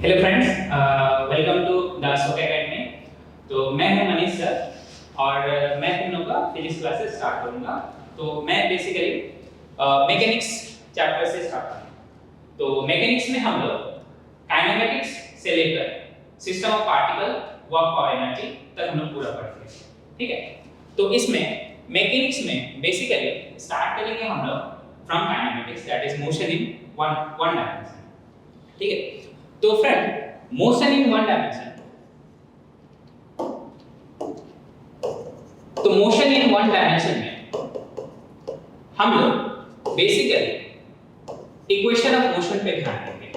Hello friends, welcome to the Ashok Academy. तो मैं हूं मनीष सर और मैं तुम लोगों का फिजिक्स क्लासेस स्टार्ट करूंगा। तो मैं बेसिकली मैकेनिक्स चैप्टर से स्टार्ट करूंगा। तो मैकेनिक्स में हम लोग काइनेमेटिक्स से लेकर सिस्टम ऑफ पार्टिकल, वर्क और एनर्जी तक हम लोग पूरा पढ़ते हैं। ठीक है, तो इसमें मैकेनिक्स में बेसिकली स्टार्ट करेंगे हम लोग from kinematics, that is motion in one dimension. ठीक है, तो friend motion in one dimension, तो मोशन इन वन डायमेंशन में हम लोग बेसिकली इक्वेशन ऑफ मोशन पे ध्यान देंगे।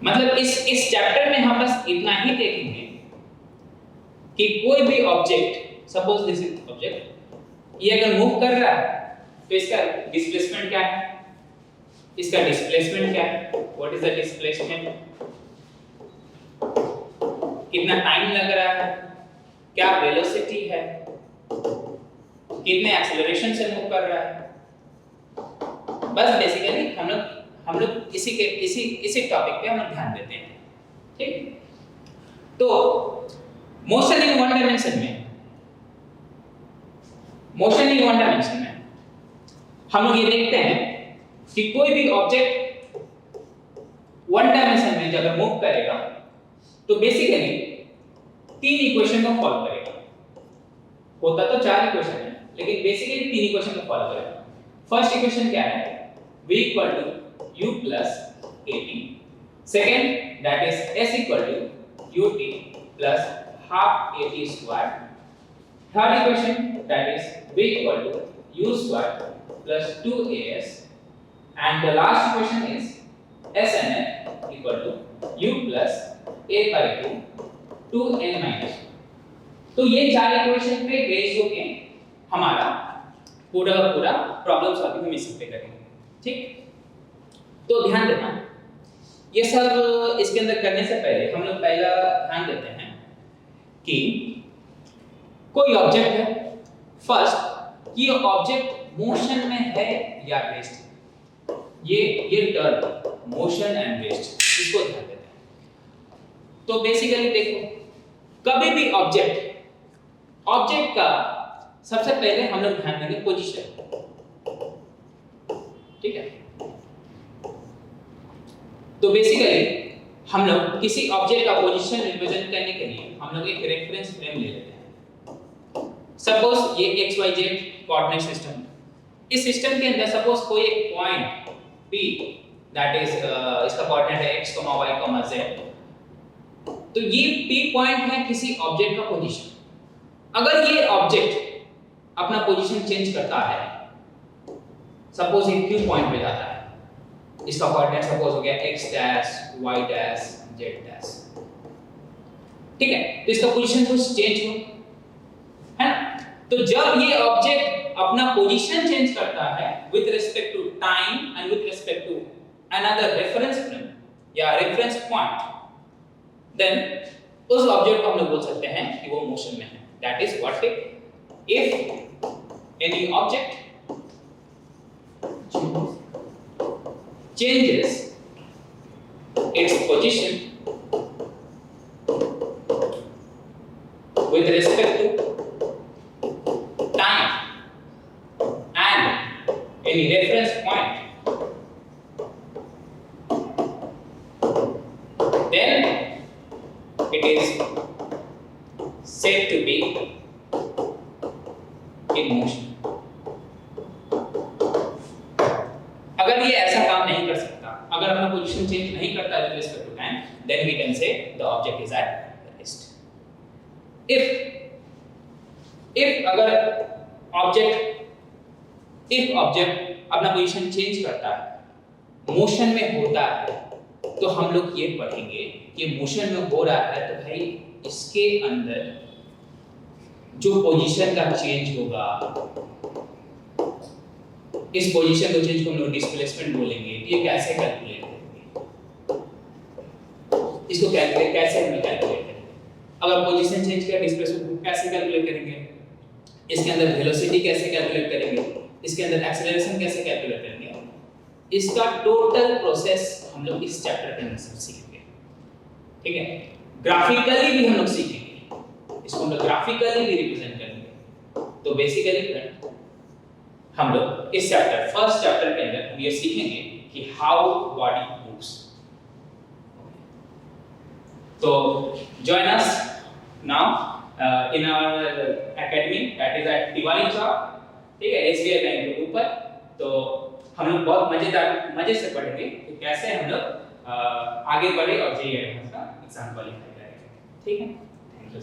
मतलब इस चैप्टर में हम बस इतना ही देखेंगे कि कोई भी object, suppose this is object, ये अगर मूव कर रहा है तो इसका डिस्प्लेसमेंट क्या है, इसका डिस्प्लेसमेंट क्या है, व्हाट इज द डिस्प्लेसमेंट, कितना टाइम लग रहा है, क्या वेलोसिटी है, कितने एक्सेलरेशन से मूव कर रहा है। बस बेसिकली हम लोग इसी टॉपिक पे हम लोग ध्यान देते हैं। ठीक, तो मोशन इन वन डायमेंशन में हम लोग ये देखते हैं कि कोई भी ऑब्जेक्ट वन डायमेंशन में जब मूव करेगा तो बेसिकली तीन इक्वेशन को फॉलो करेगा। होता तो चार इक्वेशन है, लेकिन बेसिकली तीन इक्वेशन को फॉलो करेगा। फर्स्ट इक्वेशन क्या है, v equal to u plus at। Second, that is s equal to ut plus half at square। Third equation, that is v equal to u square plus 2as, and the last equation is SNF equal to u plus a by 2n minus 2। तो ये चार equation पे based होके हमारा पूरा problem solving हम इसी पे करेंगे। ठीक, तो ध्यान देना, ये सब इसके अंदर करने से पहले हम लोग पहला ध्यान देते हैं कि कोई ऑब्जेक्ट है। फर्स्ट, ये ऑब्जेक्ट मोशन में है या रेस्ट है, ये टर्म मोशन एंड रेस्ट, इसको ध्यान देते हैं। तो बेसिकली देखो, कभी भी ऑब्जेक्ट का सबसे पहले हम लोग ध्यान देंगे पोजीशन। ठीक है, तो बेसिकली हम लोग किसी ऑब्जेक्ट का पोजीशन रिप्रेजेंट करने के लिए हम लोग एक रेफरेंस फ्रेम ले लेते हैं। सपोज ये XYZ कोऑर्डिनेट सिस्टम, इस सिस्टम के अंदर सपोज कोई एक पॉइंट P, दैट इज इसका कोऑर्डिनेट है x, y, z। तो ये P पॉइंट है किसी ऑब्जेक्ट का पोजीशन। अगर ये ऑब्जेक्ट अपना पोजीशन चेंज करता है, सपोज ये Q पॉइंट पे जाता है, इसका कोऑर्डिनेट सपोज हो गया x dash, y dash, z dash. ठीक है, तो इसका पोजीशन कुछ चेंज हो, है ना। तो जब ये ऑब्जेक्ट अपना पोजीशन चेंज करता है with respect to time and with respect to another reference frame या रेफरेंस पॉइंट, देन उस ऑब्जेक्ट को हम लोग बोल सकते हैं कि वो मोशन में है। That is what if any object changes its position with respect to time and any reference point, then it is said to be in motion। अगर ये ऐसा काम नहीं कर सकता, अगर अपना पोजीशन चेंज नहीं करता with respect to time, then we can say the object is at rest. If object अपना पोजीशन चेंज करता है, मोशन में होता है, तो हम लोग ये पढ़ेंगे कि मोशन में हो रहा है तो भाई इसके अंदर जो पोजीशन का चेंज होगा, इस पोजीशन को चेंज को हम लोग डिस्प्लेसमेंट बोलेंगे। ये कैसे कैलकुलेट करेंगे, इसको कैसे हम कैलकुलेट करेंगे, अगर पोजीशन चेंज किया डिस्प्लेसमेंट को कैसे कैलकुलेट करेंगे, इसके अंदर वेलोसिटी कैसे कैलकुलेट करेंगे, इसके अंदर एक्सेलरेशन कैसे कैलकुलेट करेंगे, इसका टोटल प्रोसेस हम लोग इस चैप्टर के अंदर सीखेंगे, ठीक है। ग्राफिकली भी हम लोग सीखेंगे, इसको हम लोग ग्राफिकली भी रिप्रेजेंट करेंगे। तो बेसिकली फ्रेंड हम लोग इस चैप्टर फर्स्ट चैप्टर के अंदर हम ये सीखेंगे कि हाउ बॉडी मूव्स। तो join us now in our academy that is at Diwali Chowk, ठीक है, SBI बैंक के ऊपर। तो हम लोग बहुत मजे से पढ़ेंगे कि कैसे हम लोग आगे बढ़े और जेईई एडवांस का एग्जाम क्वालिफाई करेंगे, ठीक है। Thank you.